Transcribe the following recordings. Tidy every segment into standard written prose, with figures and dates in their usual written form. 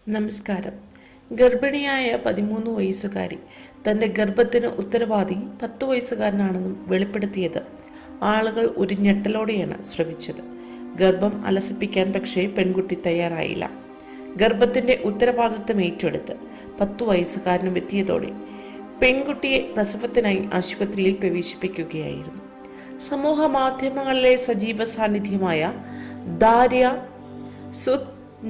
നമസ്കാരം. ഗർഭിണിയായ 13 വയസ്സുകാരി തന്റെ ഗർഭത്തിന് ഉത്തരവാദി 10 വയസ്സുകാരനാണെന്നും വെളിപ്പെടുത്തിയത് ആളുകൾ ഒരു ഞെട്ടലോടെയാണ് ശ്രവിച്ചത്. ഗർഭം അലസിപ്പിക്കാൻ പക്ഷേ പെൺകുട്ടി തയ്യാറായില്ല. ഗർഭത്തിന്റെ ഉത്തരവാദിത്വം ഏറ്റെടുത്ത് 10 വയസ്സുകാരനും എത്തിയതോടെ പെൺകുട്ടിയെ പ്രസവത്തിനായി ആശുപത്രിയിൽ പ്രവേശിപ്പിക്കുകയായിരുന്നു. സമൂഹ മാധ്യമങ്ങളിലെ സജീവ സാന്നിധ്യമായ ദാരിയ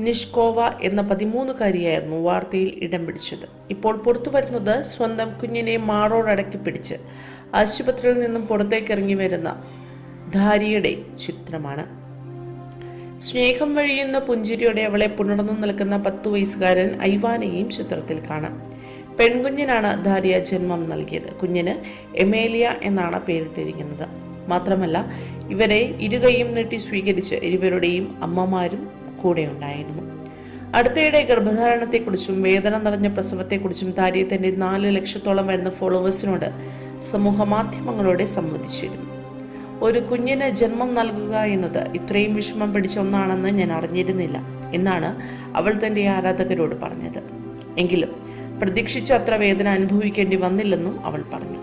നിഷ്കോവ എന്ന 13-കാരിയായിരുന്നു വാർത്തയിൽ ഇടം പിടിച്ചത്. ഇപ്പോൾ പുറത്തുവരുന്നത് സ്വന്തം കുഞ്ഞിനെ മാറോടടക്കി പിടിച്ച് ആശുപത്രിയിൽ നിന്നും പുറത്തേക്കിറങ്ങി വരുന്ന ധാരിയുടെ ചിത്രമാണ്. സ്നേഹം വഴിയുന്ന പുഞ്ചിരിയോടെ അവളെ പുണർന്നു നിൽക്കുന്ന 10 വയസ്സുകാരൻ ഐവാനെയും ചിത്രത്തിൽ കാണാം. പെൺകുഞ്ഞിനാണ് ധാരിയ ജന്മം നൽകിയത്. കുഞ്ഞിന് എമേലിയ എന്നാണ് പേരിട്ടിരിക്കുന്നത്. മാത്രമല്ല, ഇവരെ ഇരുകൈയും നീട്ടി സ്വീകരിച്ച് ഇരുവരുടെയും അമ്മമാരും കൂടെ ഉണ്ടായിരുന്നു. അടുത്തയിടെ ഗർഭധാരണത്തെക്കുറിച്ചും വേദന നിറഞ്ഞ പ്രസവത്തെക്കുറിച്ചും ധാരിയ തന്റെ 4 ലക്ഷത്തോളം വരുന്ന ഫോളോവേഴ്സിനോട് സമൂഹ മാധ്യമങ്ങളോടെ സംവദിച്ചിരുന്നു. ഒരു കുഞ്ഞിന് ജന്മം നൽകുക എന്നത് ഇത്രയും വിഷമം പിടിച്ച ഒന്നാണെന്ന് ഞാൻ അറിഞ്ഞിരുന്നില്ല എന്നാണ് അവൾ തന്റെ ആരാധകരോട് പറഞ്ഞത്. എങ്കിലും പ്രതീക്ഷിച്ച അത്ര വേദന അനുഭവിക്കേണ്ടി വന്നില്ലെന്നും അവൾ പറഞ്ഞു.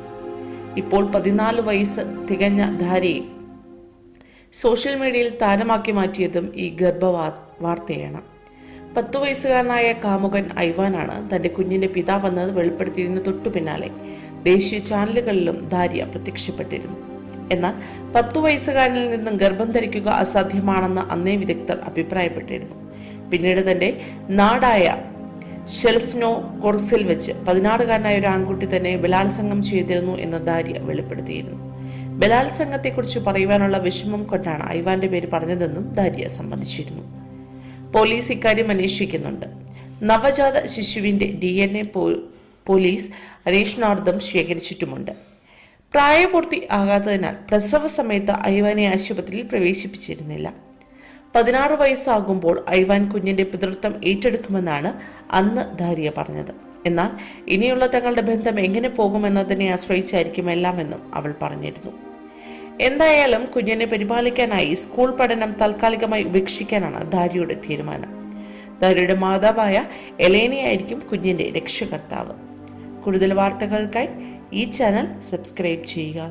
ഇപ്പോൾ 14 വയസ്സ് തികഞ്ഞ ധാരിയെ സോഷ്യൽ മീഡിയയിൽ താരമാക്കി മാറ്റിയതും ഈ വാർത്തയാണ്. 10 വയസ്സുകാരനായ കാമുകൻ ഐവാനാണ് തന്റെ കുഞ്ഞിന്റെ പിതാവെന്ന് വെളിപ്പെടുത്തിയതിനു തൊട്ടു പിന്നാലെ ദേശീയ ചാനലുകളിലും ധാരിയ പ്രത്യക്ഷപ്പെട്ടിരുന്നു. എന്നാൽ 10 വയസ്സുകാരനിൽ നിന്നും ഗർഭം ധരിക്കുക അസാധ്യമാണെന്ന് അന്നേ വിദഗ്ധർ അഭിപ്രായപ്പെട്ടിരുന്നു. പിന്നീട് തന്റെ നാടായ ഷെൽസ്നോ കൊർസിൽ വെച്ച് 16-കാരനായ ഒരു ആൺകുട്ടി തന്നെ ബലാത്സംഗം ചെയ്തിരുന്നു എന്ന് ധാരിയ വെളിപ്പെടുത്തിയിരുന്നു. ബലാത്സംഗത്തെക്കുറിച്ച് പറയുവാനുള്ള വിഷമം കൊണ്ടാണ് ഐവാന്റെ പേര് പറഞ്ഞതെന്നും ധാരിയ സമ്മതിച്ചിരുന്നു. പോലീസ് ഇക്കാര്യം അന്വേഷിക്കുന്നുണ്ട്. നവജാത ശിശുവിന്റെ DNA പോലീസ് അന്വേഷണാർത്ഥം ശേഖരിച്ചിട്ടുമുണ്ട്. പ്രായപൂർത്തി ആകാത്തതിനാൽ പ്രസവ സമയത്ത് ഐവാനെ ആശുപത്രിയിൽ പ്രവേശിപ്പിച്ചിരുന്നില്ല. 16 വയസ്സാകുമ്പോൾ ഐവാൻ കുഞ്ഞിന്റെ പിതൃത്വം ഏറ്റെടുക്കുമെന്നാണ് അന്ന് ധാരിയ പറഞ്ഞത്. എന്നാൽ ഇനിയുള്ള തങ്ങളുടെ ബന്ധം എങ്ങനെ പോകുമെന്നതിനെ ആശ്രയിച്ചായിരിക്കും എല്ലാമെന്നും അവൾ പറഞ്ഞിരുന്നു. എന്തായാലും കുഞ്ഞിനെ പരിപാലിക്കാനായി സ്കൂൾ പഠനം താൽക്കാലികമായി ഉപേക്ഷിക്കാനാണ് ധാരിയുടെ തീരുമാനം. ധാരിയുടെ മാതാവായ എലേനയായിരിക്കും കുഞ്ഞിന്റെ രക്ഷകർത്താവ്. കൂടുതൽ വാർത്തകൾക്കായി ഈ ചാനൽ സബ്സ്ക്രൈബ് ചെയ്യുക.